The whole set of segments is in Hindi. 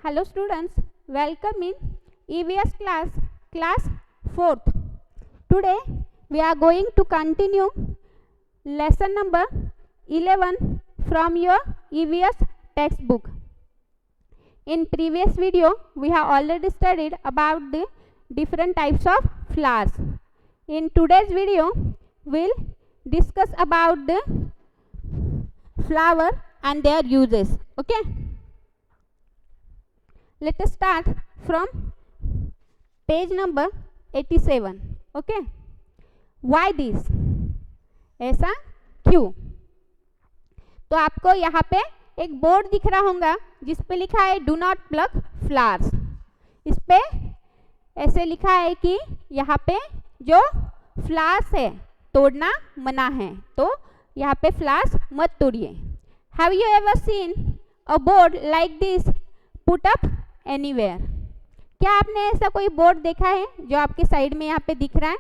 Hello students, welcome in EVS class 4th. Today we are going to continue lesson number 11 from your EVS textbook. In previous video we have already studied about the different types of flowers. In today's video we'll discuss about the flower and their uses. Okay, let us start from page number 87. Okay, why this, ऐसा क्यों? तो आपको यहाँ पे एक बोर्ड दिख रहा होगा जिस पे लिखा है डू नॉट प्लग फ्लावर्स. इस पे ऐसे लिखा है कि यहाँ पे जो फ्लावर्स है तोड़ना मना है, तो यहाँ पे फ्लावर्स मत तोड़िए. Have you ever seen a board like this put up anywhere? क्या आपने ऐसा कोई बोर्ड देखा है जो आपके साइड में यहाँ पे दिख रहा है?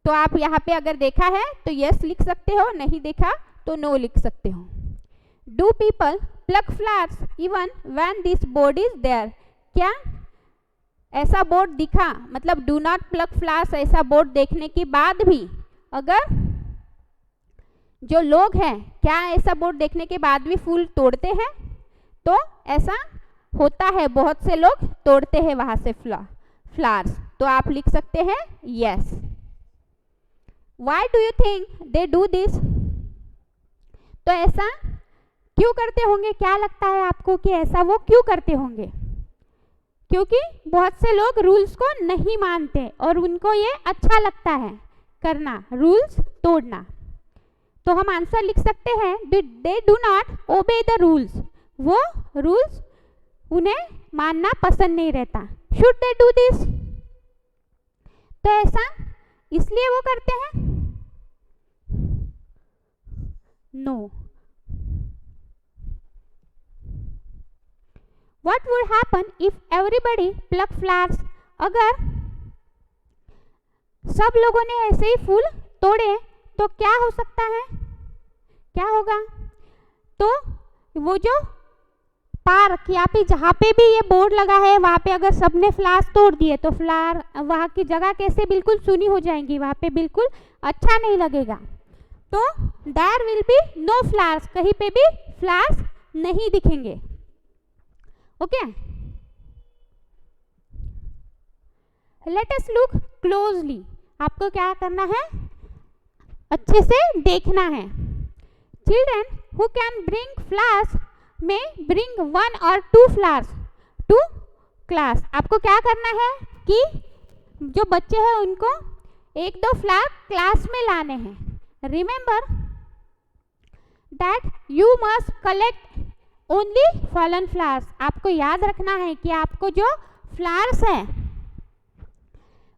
तो आप यहाँ पे अगर देखा है तो यस लिख सकते हो, नहीं देखा तो नो लिख सकते हो. Do people plug flowers even when this board is there? क्या ऐसा बोर्ड दिखा, मतलब डू नॉट प्लग फ्लावर्स ऐसा बोर्ड देखने के बाद भी अगर जो लोग हैं क्या ऐसा बोर्ड देखने के बाद भी फूल तोड़ते हैं? तो ऐसा होता है, बहुत से लोग तोड़ते हैं वहां से फ्लावर्स. तो आप लिख सकते हैं yes. Why do you think they do this? तो ऐसा क्यों करते होंगे? क्या लगता है आपको कि ऐसा वो क्यों करते होंगे? क्योंकि बहुत से लोग रूल्स को नहीं मानते और उनको ये अच्छा लगता है करना, रूल्स तोड़ना. तो हम आंसर लिख सकते हैं they do not obey the rules. वो रूल्स उन्हें मानना पसंद नहीं रहता. Should they do this? तो ऐसा इसलिए वो करते हैं? No. What would happen if everybody plug flowers? अगर सब लोगों ने ऐसे ही फूल तोड़े तो क्या हो सकता है? क्या होगा? तो वो जो पार्क या फिर जहाँ पे भी ये बोर्ड लगा है वहाँ पे अगर सबने फ्लावर्स तोड़ दिए तो फ्लावर वहाँ की जगह कैसे बिल्कुल सूनी हो जाएंगी, वहाँ पे बिल्कुल अच्छा नहीं लगेगा. तो there will be no flowers, कहीं पे भी फ्लावर्स नहीं दिखेंगे. Okay, let us look closely. आपको क्या करना है? अच्छे से देखना है. Children who can bring flowers may bring 1 or 2 flowers to class. आपको क्या करना है कि जो बच्चे हैं उनको 1-2 फ्लावर क्लास में लाने हैं. Remember that you must collect only fallen flowers. आपको याद रखना है कि आपको जो फ्लावर्स हैं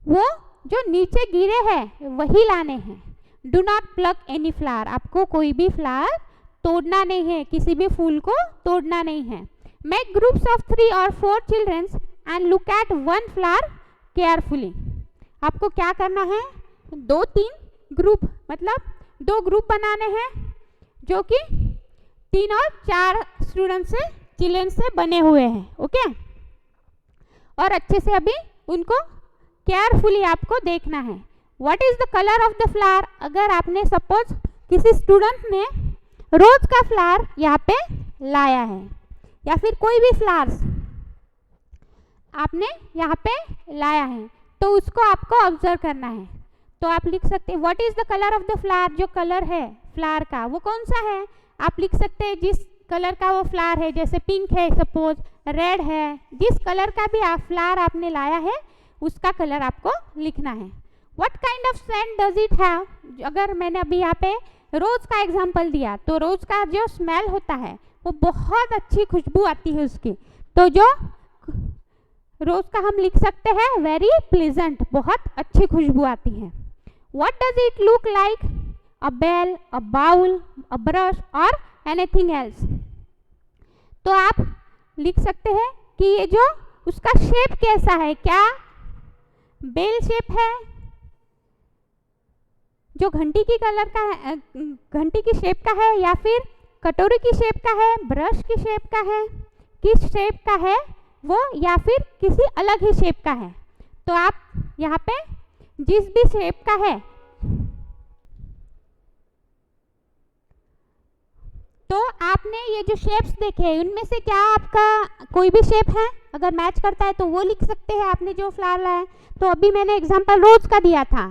वो जो नीचे गिरे हैं वही लाने हैं. Do not plug any flower. आपको कोई भी फ्लावर तोड़ना नहीं है, किसी भी फूल को तोड़ना नहीं है. Make groups of 3 or 4 children's and look at 1 flower carefully. आपको क्या करना है? 2-3 ग्रुप, मतलब 2 ग्रुप बनाने हैं जो कि 3 और 4 स्टूडेंट से चिल्ड्रन से बने हुए हैं. ओके, और अच्छे से अभी उनको केयरफुली आपको देखना है. What is the colour of the flower? अगर आपने सपोज किसी स्टूडेंट ने रोज का फ्लावर यहाँ पे लाया है या फिर कोई भी फ्लावर्स आपने यहाँ पे लाया है तो उसको आपको ऑब्जर्व करना है. तो आप लिख सकते हैं what is the colour of the flower. जो कलर है फ्लावर का वो कौन सा है? आप लिख सकते हैं जिस कलर का वो फ्लावर है, जैसे पिंक है, सपोज रेड है, जिस कलर का भी आप फ्लावर आपने लाया है उसका कलर आपको लिखना है. What kind of scent does it have? अगर मैंने अभी यहाँ पे रोज का एग्जाम्पल दिया तो रोज का जो स्मेल होता है वो बहुत अच्छी खुशबू आती है उसकी. तो जो रोज का हम लिख सकते हैं वेरी प्लीजेंट, बहुत अच्छी खुशबू आती है. What does it look like? A bell, a bowl, a brush और एनीथिंग एल्स. तो आप लिख सकते हैं कि ये जो उसका शेप कैसा है, क्या बेल शेप है, जो घंटी की कलर का है, घंटी की शेप का है, या फिर कटोरी की शेप का है, ब्रश की शेप का है, किस शेप का है वो या फिर किसी अलग ही शेप का है। तो आप यहाँ पे जिस भी शेप का है तो आपने ये जो शेप्स देखे उनमें से क्या आपका कोई भी शेप है, अगर मैच करता है तो वो लिख सकते हैं आपने जो फ्लावर लाया है। तो अभी मैंने एग्जांपल रोज का दिया था,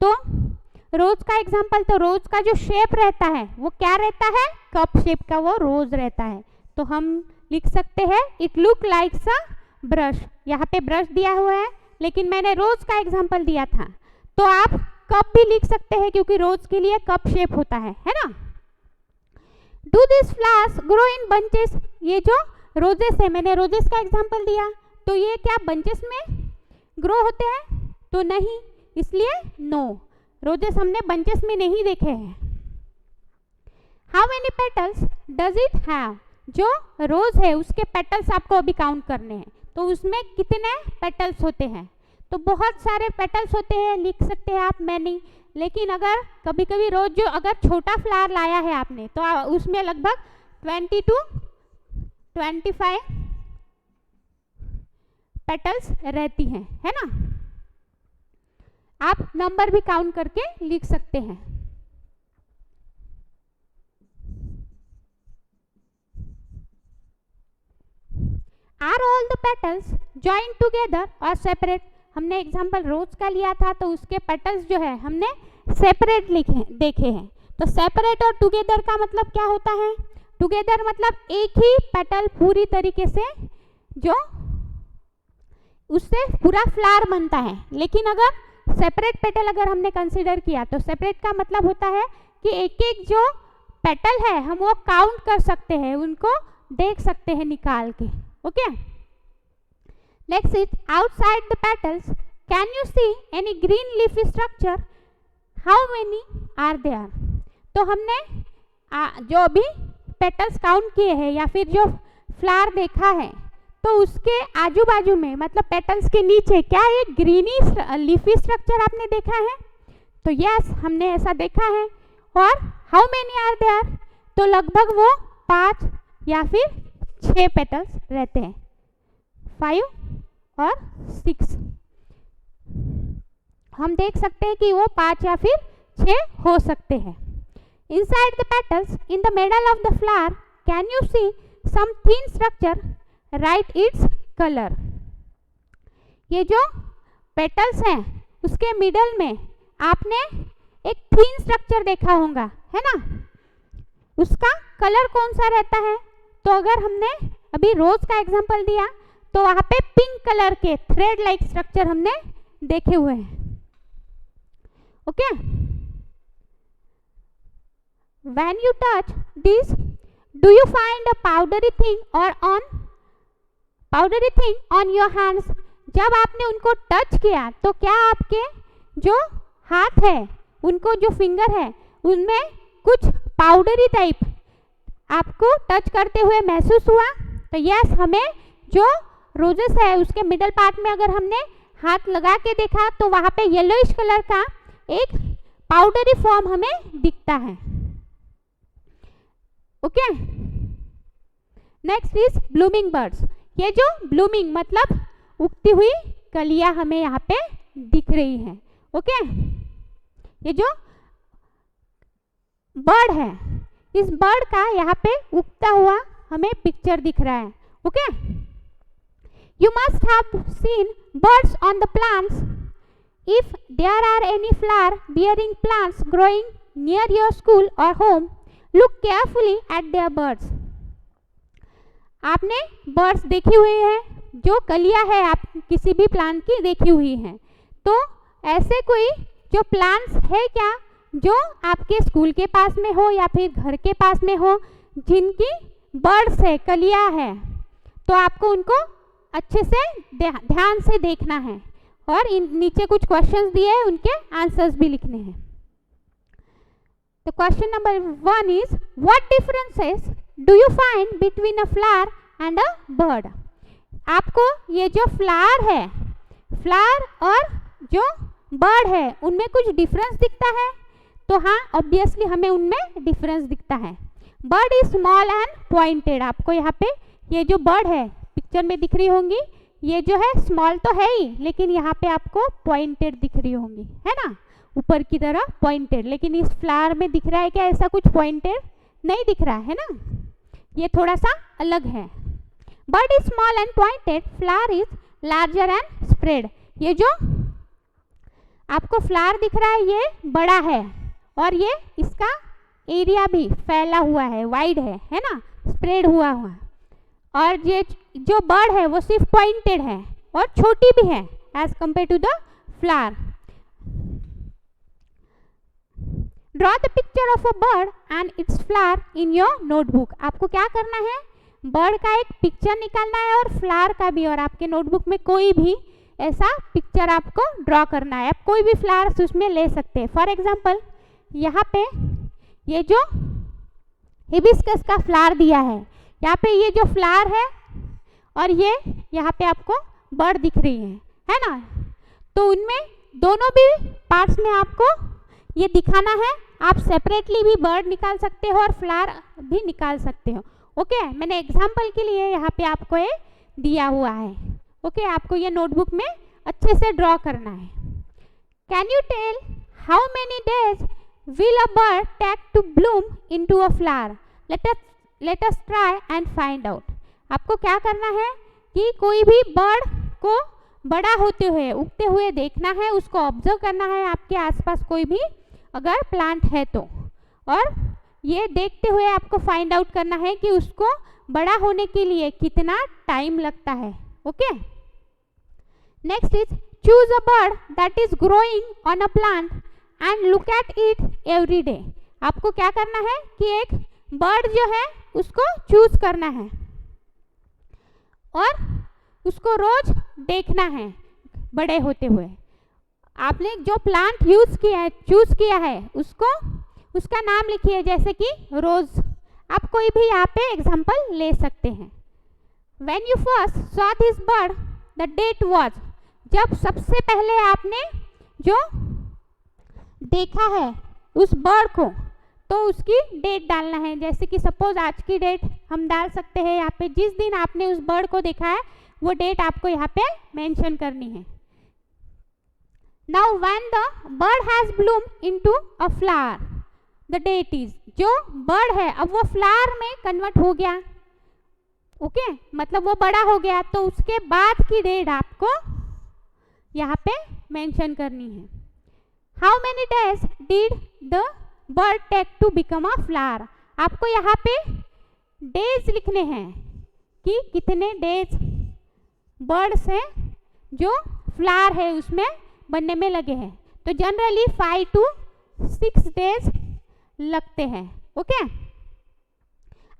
तो रोज का एग्जांपल, तो रोज का जो शेप रहता है वो क्या रहता है, कप शेप का वो रोज रहता है। तो हम लिख सकते हैं it look like a brush. यहाँ पे ब्रश दिया हुआ है लेकिन मैंने रोज का एग्जांपल दिया था, तो आप कप भी लिख सकते हैं क्योंकि रोज के लिए कप शेप होता है ना। Do this flowers grow in bunches, ये जो रोजेस है, मैंने रोजेस का एग्जांपल दिया, तो ये क्या बंचेस में ग्रो होते हैं, तो नहीं, इसलिए नो, रोजेस हमने बंचेस में नहीं देखे हैं। How many petals does it have, जो रोज है उसके पेटल्स आपको अभी काउंट करने हैं, तो उसमें कितने पेटल्स होते हैं, तो बहुत सारे पेटल्स होते हैं, लिख सकते हैं आप मैनी। लेकिन अगर कभी कभी रोज जो अगर छोटा फ्लावर लाया है आपने तो उसमें लगभग 20 to 25 पेटल्स रहती हैं, है ना। आप नंबर भी काउंट करके लिख सकते हैं। Are all the petals join together और सेपरेट, हमने एग्जाम्पल रोज का लिया था तो उसके पेटल्स जो है हमने सेपरेट देखे हैं। तो सेपरेट और टुगेदर का मतलब क्या होता है, टुगेदर मतलब एक ही पेटल पूरी तरीके से जो उससे पूरा फ्लावर बनता है। लेकिन अगर सेपरेट पेटल अगर हमने कंसीडर किया तो सेपरेट का मतलब होता है कि एक एक जो पेटल है हम वो काउंट कर सकते हैं, उनको देख सकते हैं निकाल के। Okay, next is outside the petals can you see any green leafy structure, how many are there. तो हमने जो अभी पेटल्स काउंट किए हैं या फिर जो फ्लावर देखा है तो उसके आजू बाजू में मतलब पेटल्स के नीचे क्या एक ग्रीनी लीफी स्ट्रक्चर आपने देखा है, तो यस हमने ऐसा देखा है। और हाउ मेनी आर देयर, तो लगभग वो 5 या फिर 6 पेटल्स रहते हैं, 5 और 6, हम देख सकते हैं कि वो 5 या फिर 6 हो सकते हैं। Inside the petals, in the middle of the flower, can you see some thin structure? Write its color. ये जो पेटल्स हैं उसके मिडल में आपने एक थीन स्ट्रक्चर देखा होगा, है ना, उसका कलर कौन सा रहता है। तो अगर हमने अभी रोज का एग्जांपल दिया तो वहाँ पे पिंक कलर के थ्रेड लाइक स्ट्रक्चर हमने देखे हुए हैं। Okay, when you touch this, do you find a powdery thing on your hands? जब आपने उनको टच किया तो क्या आपके जो हाथ है उनको जो फिंगर है उनमें कुछ पाउडरी टाइप आपको टच करते हुए महसूस हुआ। तो यस, हमें जो रोजेस है उसके मिडल पार्ट में अगर हमने हाथ लगा के देखा तो वहाँ पे येलोइश कलर का एक पाउडरी फॉर्म हमें दिखता है। Okay, next is blooming birds. ये जो ब्लूमिंग मतलब उगती हुई कलियां हमें यहाँ पे दिख रही हैं। ओके, ये जो बर्ड है इस बर्ड का यहाँ पे उगता हुआ हमें पिक्चर दिख रहा है। Okay, you must have seen birds on the plants if there are any flower bearing plants growing near your school और home, look carefully at their birds. आपने बर्ड्स देखी हुई है, जो कलियां है आप किसी भी प्लांट की देखी हुई हैं, तो ऐसे कोई जो प्लांट्स है क्या जो आपके स्कूल के पास में हो या फिर घर के पास में हो जिनकी बर्ड्स है, कलियां है, तो आपको उनको अच्छे से ध्यान से देखना है और इन नीचे कुछ क्वेश्चंस दिए हैं उनके आंसर्स भी लिखने हैं। The question number 1 is, what differences do you find between a flower and a bird? आपको ये जो फ्लावर है, फ्लावर और जो बर्ड है उनमें कुछ डिफरेंस दिखता है। तो हाँ, ऑब्वियसली हमें उनमें डिफरेंस दिखता है। Bird is small and pointed, आपको यहाँ पे ये जो बर्ड है पिक्चर में दिख रही होंगी, ये जो है स्मॉल तो है ही, लेकिन यहाँ पे आपको पॉइंटेड दिख रही होंगी, है ना, ऊपर की तरह पॉइंटेड। लेकिन इस फ्लावर में दिख रहा है क्या ऐसा कुछ पॉइंटेड? नहीं दिख रहा है ना, ये थोड़ा सा अलग है। Bird is small and pointed, flower is larger and spread. ये जो आपको फ्लावर दिख रहा है ये बड़ा है और ये इसका एरिया भी फैला हुआ है, वाइड है ना, स्प्रेड हुआ हुआ। और ये जो बर्ड है वो सिर्फ पॉइंटेड है और छोटी भी है as compare to the flower. Draw the picture of a bird and its flower in your notebook. आपको क्या करना है, बर्ड का एक पिक्चर निकालना है और फ्लावर का भी, और आपके नोटबुक में कोई भी ऐसा पिक्चर आपको ड्रॉ करना है। आप कोई भी फ्लावर्स उसमें ले सकते हैं। फॉर एग्जांपल यहाँ पे ये जो हिबिस्कस का फ्लावर दिया है, यहाँ पे ये जो फ्लावर है और ये यहाँ पे आपको बर्ड दिख रही है ना, तो उनमें दोनों भी पार्ट्स में आपको ये दिखाना है। आप सेपरेटली भी बर्ड निकाल सकते हो और फ्लावर भी निकाल सकते हो। ओके, मैंने एग्जाम्पल के लिए यहाँ पे आपको ये दिया हुआ है। ओके, आपको ये नोटबुक में अच्छे से ड्रॉ करना है। Can you tell how many days will a bird take to bloom into a flower? Let us try and find out. आपको क्या करना है कि कोई भी बर्ड को बड़ा होते हुए, उगते हुए देखना है, उसको ऑब्जर्व करना है आपके आसपास कोई भी अगर प्लांट है तो, और ये देखते हुए आपको फाइंड आउट करना है कि उसको बड़ा होने के लिए कितना टाइम लगता है। Okay, next is choose a bird that is growing on a plant and look at it every day. आपको क्या करना है कि एक बर्ड जो है उसको चूज करना है और उसको रोज देखना है बड़े होते हुए। आपने जो प्लांट चूज किया है उसको, उसका नाम लिखिए, जैसे कि रोज। आप कोई भी यहाँ पे एग्जाम्पल ले सकते हैं। When you first saw this bird, the date was, जब सबसे पहले आपने जो देखा है उस बर्ड को, तो उसकी डेट डालना है। जैसे कि सपोज आज की डेट हम डाल सकते हैं यहाँ पे, जिस दिन आपने उस बर्ड को देखा है वो डेट आपको यहाँ पे मेंशन करनी है। Now when the bird has bloomed into a flower, the date is, जो बर्ड है अब वो फ्लावर में कन्वर्ट हो गया। ओके, मतलब वो बड़ा हो गया, तो उसके बाद की डेट आपको यहाँ पे मेंशन करनी है। How many days did the bird take to become a flower. आपको यहाँ पे डेज लिखने हैं कि कितने डेज बर्ड से जो फ्लावर है उसमें बनने में लगे हैं। तो जनरली 5 to 6 डेज लगते हैं। ओके,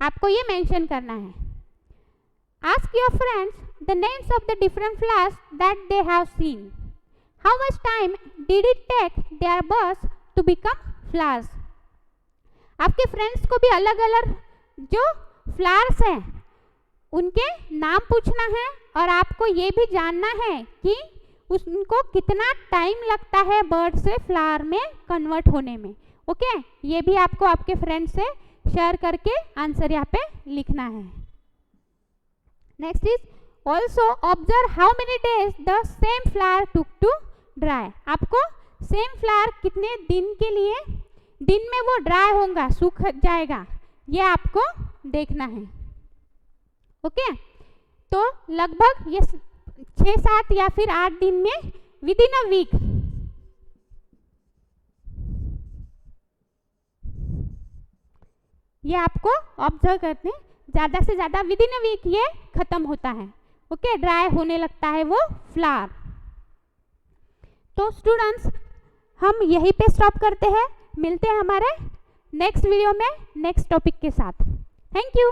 आपको ये मेंशन करना है। Ask your friends the names of the different flowers that they have seen. How much time did it take their birds to become flowers. आपके फ्रेंड्स को भी अलग अलग जो फ्लावर्स हैं उनके नाम पूछना है और आपको ये भी जानना है कि उनको कितना टाइम लगता है बर्ड से फ्लावर में कन्वर्ट होने में। ओके, ये भी आपको आपके फ्रेंड से शेयर करके आंसर यहाँ पे लिखना है। Next is also observe how many days the same flower took to dry. आपको सेम फ्लावर कितने दिन के लिए, दिन में वो ड्राई होगा, सूख जाएगा, ये आपको देखना है। ओके, तो लगभग ये 6-7 या फिर 8 दिन में, विद इन अ वीक, ये आपको ऑब्जर्व करते हैं। ज़्यादा से ज़्यादा विद इन अ वीक ये खत्म होता है। ओके, ड्राई होने लगता है वो फ्लावर। तो स्टूडेंट्स, हम यहीं पे स्टॉप करते हैं। मिलते हैं हमारे नेक्स्ट वीडियो में नेक्स्ट टॉपिक के साथ। Thank you.